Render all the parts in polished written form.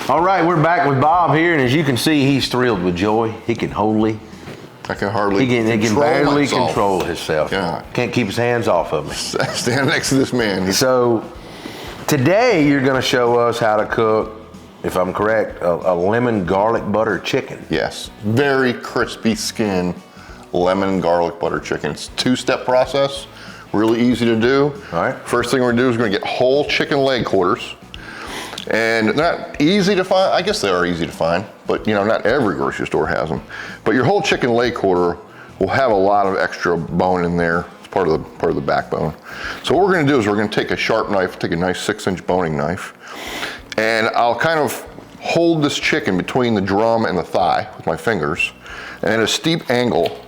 All right, we're back with Bob here, and as you can see, he's thrilled with joy. He can hardly. I can hardly. He can barely control himself. Yeah. Can't keep his hands off of me. Stand next to this man. So today you're going to show us how to cook, if I'm correct, a lemon garlic butter chicken. Yes, very crispy skin lemon garlic butter chicken. It's a two-step process, really easy to do. All right. First thing we're gonna do is we're gonna get whole chicken leg quarters. And they're not easy to find. I guess they are easy to find, but not every grocery store has them. But your whole chicken leg quarter will have a lot of extra bone in there. It's part of the backbone. So what we're gonna do is we're gonna take a sharp knife, take a nice 6-inch boning knife, and I'll kind of hold this chicken between the drum and the thigh with my fingers, and at a steep angle,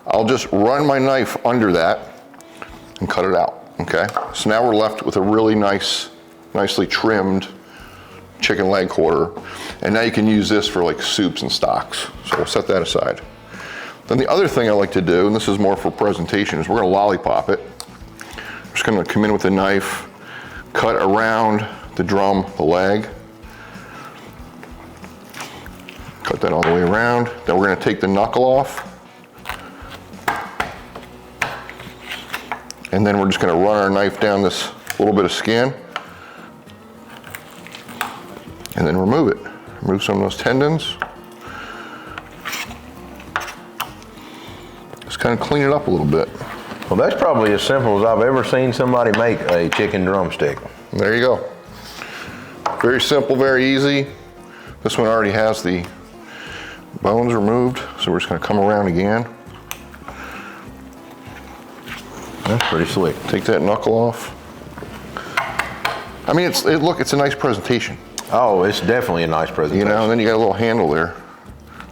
I'll just run my knife under that and cut it out, okay? So now we're left with a really nicely trimmed chicken leg quarter, and now you can use this for like soups and stocks. So we'll set that aside. Then the other thing I like to do, and this is more for presentation, is we're gonna lollipop it. I'm just gonna come in with a knife, cut around the drum, the leg, cut that all the way around. Then we're gonna take the knuckle off, and then we're just gonna run our knife down this little bit of skin, and then remove it. Remove some of those tendons. Just kind of clean it up a little bit. Well, that's probably as simple as I've ever seen somebody make a chicken drumstick. There you go. Very simple, very easy. This one already has the bones removed, so we're just gonna come around again. That's pretty slick. Take that knuckle off. I mean, look, it's a nice presentation. Oh, it's definitely a nice presentation. And then you got a little handle there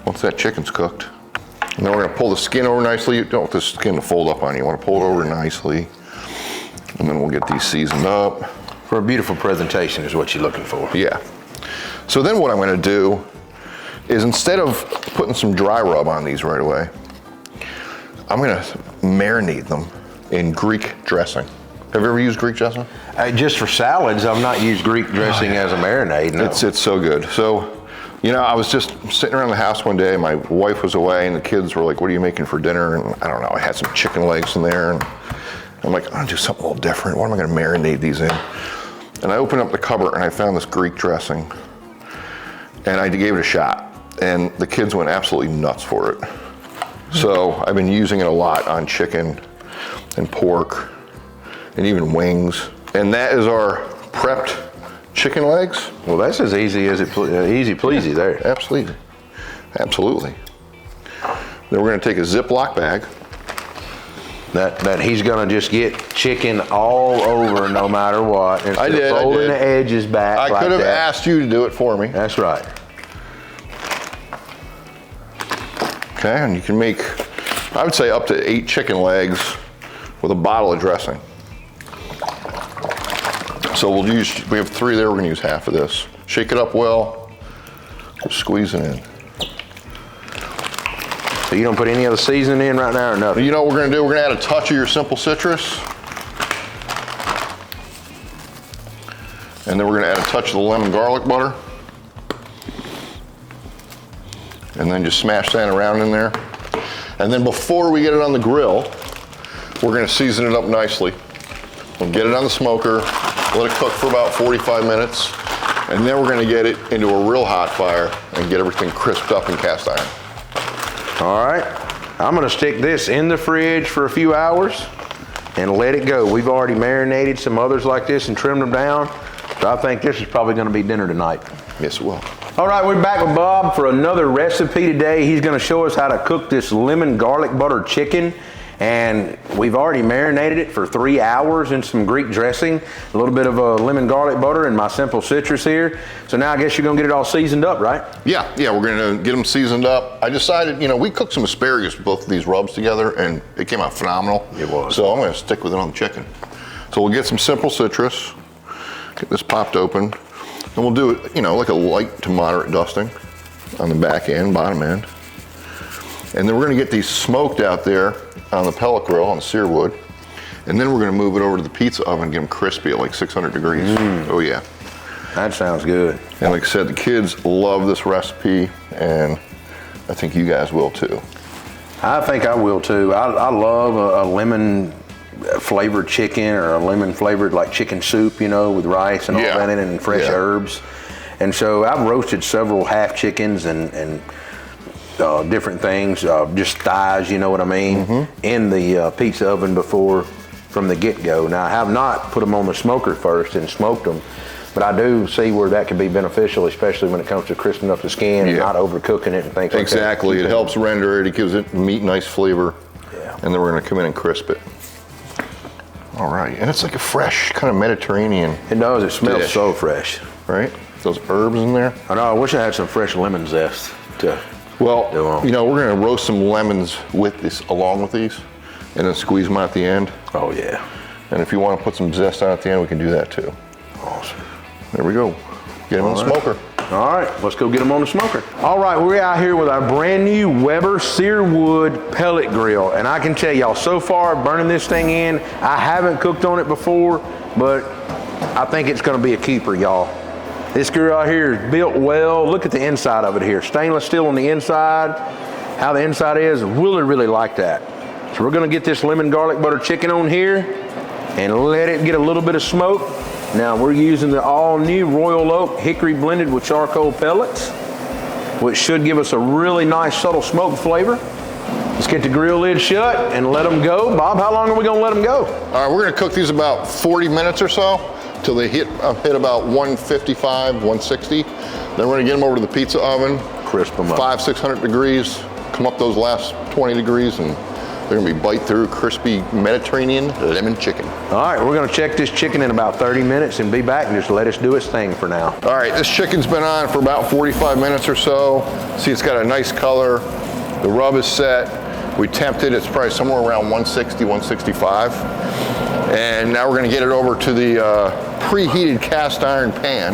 once that chicken's cooked. And then we're gonna pull the skin over nicely. You don't want the skin to fold up on you. You wanna pull it over nicely. And then we'll get these seasoned up. For a beautiful presentation is what you're looking for. Yeah. So then what I'm gonna do is, instead of putting some dry rub on these right away, I'm gonna marinate them in Greek dressing. Have you ever used Greek dressing? Just for salads, I've not used Greek dressing as a marinade. No. It's so good. So, I was just sitting around the house one day, my wife was away, and the kids were like, "What are you making for dinner?" And I don't know, I had some chicken legs in there, and I'm like, "I'll do something a little different. What am I gonna marinate these in?" And I opened up the cupboard and I found this Greek dressing, and I gave it a shot, and the kids went absolutely nuts for it. So I've been using it a lot on chicken and pork and even wings. And that is our prepped chicken legs. Well, that's as easy as easy pleasy there. Absolutely, absolutely. Then we're gonna take a Ziploc bag. That he's gonna just get chicken all over no matter what. I did. Folding the edges back. I could have asked you to do it for me. That's right. Okay, and you can make, I would say, up to 8 chicken legs with a bottle of dressing. So we have 3 there, we're gonna use half of this. Shake it up well, squeeze it in. So you don't put any other seasoning in right now or nothing? You know what we're gonna do? We're gonna add a touch of your simple citrus. And then we're gonna add a touch of the lemon garlic butter. And then just smash that around in there. And then before we get it on the grill, we're gonna season it up nicely. We'll get it on the smoker, let it cook for about 45 minutes, and then we're gonna get it into a real hot fire and get everything crisped up in cast iron. All right, I'm gonna stick this in the fridge for a few hours and let it go. We've already marinated some others like this and trimmed them down, so I think this is probably gonna be dinner tonight. Yes, it will. All right, we're back with Bob for another recipe today. He's gonna show us how to cook this lemon garlic butter chicken. And we've already marinated it for 3 hours in some Greek dressing, a little bit of lemon garlic butter and my simple citrus here. So now I guess you're gonna get it all seasoned up, right? Yeah, we're gonna get them seasoned up. I decided, we cooked some asparagus with both of these rubs together and it came out phenomenal. It was. So I'm gonna stick with it on the chicken. So we'll get some simple citrus, get this popped open, and we'll do it, like a light to moderate dusting on the back end, bottom end. And then we're gonna get these smoked out there on the pellet grill on the Searwood. And then we're gonna move it over to the pizza oven and get them crispy at like 600 degrees. Oh yeah. That sounds good. And like I said, the kids love this recipe, and I think you guys will too. I think I will too. I love a lemon flavored chicken, or a lemon flavored like chicken soup, you know, with rice and all that in it, and fresh herbs. And so I've roasted several half chickens and different things, just thighs, you know what I mean, in the pizza oven before from the get-go. Now I have not put them on the smoker first and smoked them, but I do see where that can be beneficial, especially when it comes to crisping up the skin and not overcooking it and things like that. Exactly, it helps render it, it gives it meat nice flavor, and then we're gonna come in and crisp it. All right, and it's like a fresh kind of Mediterranean It does, it smells dish. so fresh. Right? Those herbs in there. I know, I wish I had some fresh lemon zest to Well, do on. you know, we're gonna roast some lemons with this, along with these, and then squeeze them out at the end. Oh yeah. And if you want to put some zest on at the end, we can do that too. Awesome. There we go. Get them on the smoker. All right, let's go get them on the smoker. All right, we're out here with our brand new Weber Searwood pellet grill. And I can tell y'all, so far, burning this thing in, I haven't cooked on it before, but I think it's gonna be a keeper, y'all. This grill out here is built well. Look at the inside of it here. Stainless steel on the inside. How the inside is, really, really like that. So we're gonna get this lemon garlic butter chicken on here and let it get a little bit of smoke. Now we're using the all new Royal Oak hickory blended with charcoal pellets, which should give us a really nice subtle smoke flavor. Let's get the grill lid shut and let them go. Bob, how long are we gonna let them go? All right, we're gonna cook these about 40 minutes or so, till they hit about 155, 160. Then we're gonna get them over to the pizza oven. Crisp them up. 500-600 degrees. Come up those last 20 degrees, and they're gonna be bite through, crispy Mediterranean lemon chicken. All right, we're gonna check this chicken in about 30 minutes and be back and just let us do its thing for now. All right, this chicken's been on for about 45 minutes or so. See, it's got a nice color. The rub is set. We temped it, it's probably somewhere around 160, 165. And now we're gonna get it over to the preheated cast iron pan.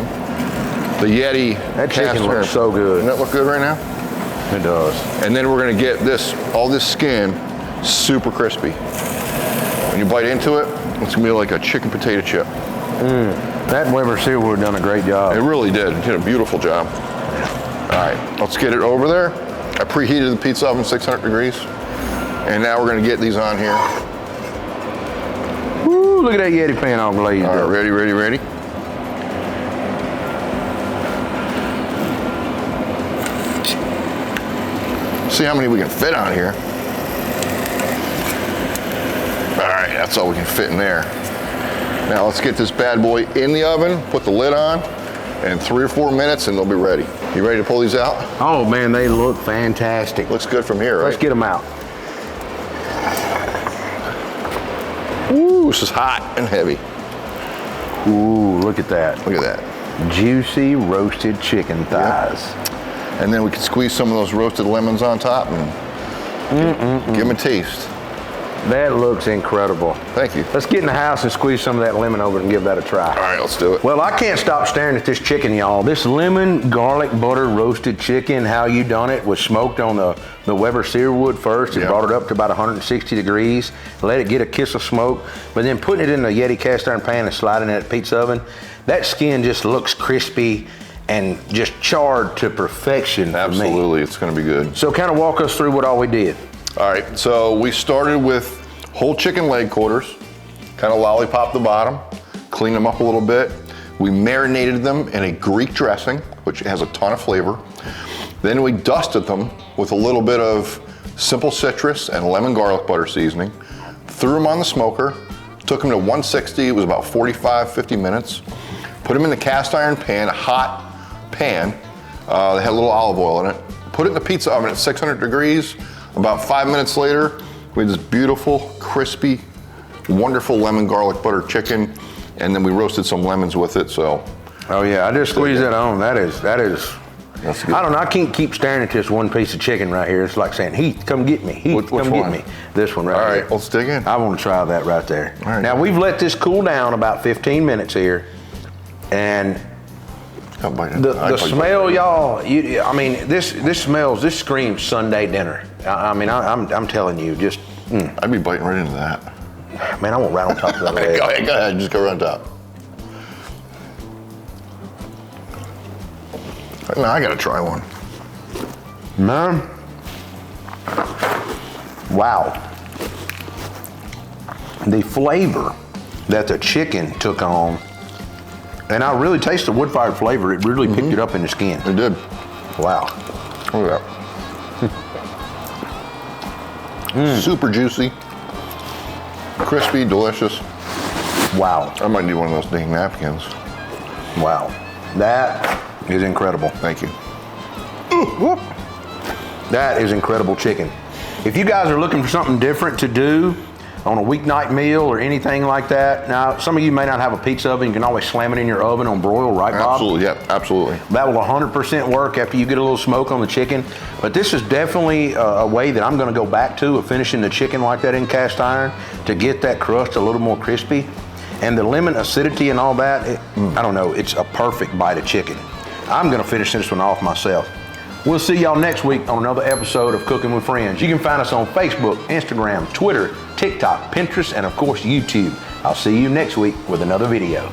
The Yeti That chicken cast looks iron. so good. Doesn't that look good right now? It does. And then we're gonna get this, all this skin, super crispy. When you bite into it, it's gonna be like a chicken potato chip. That Weber Searwood done a great job. It really did. It did a beautiful job. All right, let's get it over there. I preheated the pizza oven 600 degrees. And now we're gonna get these on here. Woo, look at that Yeti pan all glazed All right, up. ready, ready, ready? See how many we can fit on here. All right, that's all we can fit in there. Now let's get this bad boy in the oven, put the lid on, and 3 or 4 minutes and they'll be ready. You ready to pull these out? Oh man, they look fantastic. Looks good from here, right? Let's get them out. Ooh, this is hot and heavy. Ooh, look at that. Look at that. Juicy roasted chicken thighs. And then we can squeeze some of those roasted lemons on top and give them a taste. That looks incredible. Thank you. Let's get in the house and squeeze some of that lemon over and give that a try. All right, let's do it. Well, I can't stop staring at this chicken, y'all. This lemon garlic butter roasted chicken, how you done it, was smoked on the Weber Searwood first and brought it up to about 160 degrees, let it get a kiss of smoke, but then putting it in the Yeti cast iron pan and sliding it in that pizza oven, that skin just looks crispy and just charred to perfection. Absolutely, it's gonna be good. So kind of walk us through what all we did. All right, so we started with whole chicken leg quarters, kind of lollipop the bottom, clean them up a little bit. We marinated them in a Greek dressing, which has a ton of flavor. Then we dusted them with a little bit of simple citrus and lemon garlic butter seasoning, threw them on the smoker, took them to 160, it was about 45, 50 minutes, put them in the cast iron pan, a hot pan, they had a little olive oil in it, put it in the pizza oven at 600 degrees. About 5 minutes later, we had this beautiful, crispy, wonderful lemon garlic butter chicken, and then we roasted some lemons with it, so. Oh yeah, I just squeezed that on. That is, That's good. I don't know, I can't keep staring at this one piece of chicken right here. It's like saying, Heath, come get me. Heath, Which come one? get me. This one right All here. right, let's dig in. I want to try that right there. All right. Now we've let this cool down about 15 minutes here, and the smell, y'all, I mean, this screams Sunday dinner. I mean, I'm telling you, just, I'd be biting right into that. man, I want right on top of that leg. Go ahead, just go right on top. Now I gotta try one. Man. Wow. The flavor that the chicken took on, and I really taste the wood-fired flavor. It really picked it up in the skin. It did. Wow. Look at that. Super juicy, crispy, delicious. Wow. I might need one of those dang napkins. Wow. That is incredible. Thank you. Whoop. That is incredible chicken. If you guys are looking for something different to do on a weeknight meal or anything like that, now some of you may not have a pizza oven, you can always slam it in your oven on broil, right, Bob? Absolutely, yeah, absolutely. That will 100% work after you get a little smoke on the chicken. But this is definitely a way that I'm gonna go back to of finishing the chicken like that in cast iron to get that crust a little more crispy. And the lemon acidity and all that, I don't know, it's a perfect bite of chicken. I'm gonna finish this one off myself. We'll see y'all next week on another episode of Cooking with Friends. You can find us on Facebook, Instagram, Twitter, TikTok, Pinterest, and of course YouTube. I'll see you next week with another video.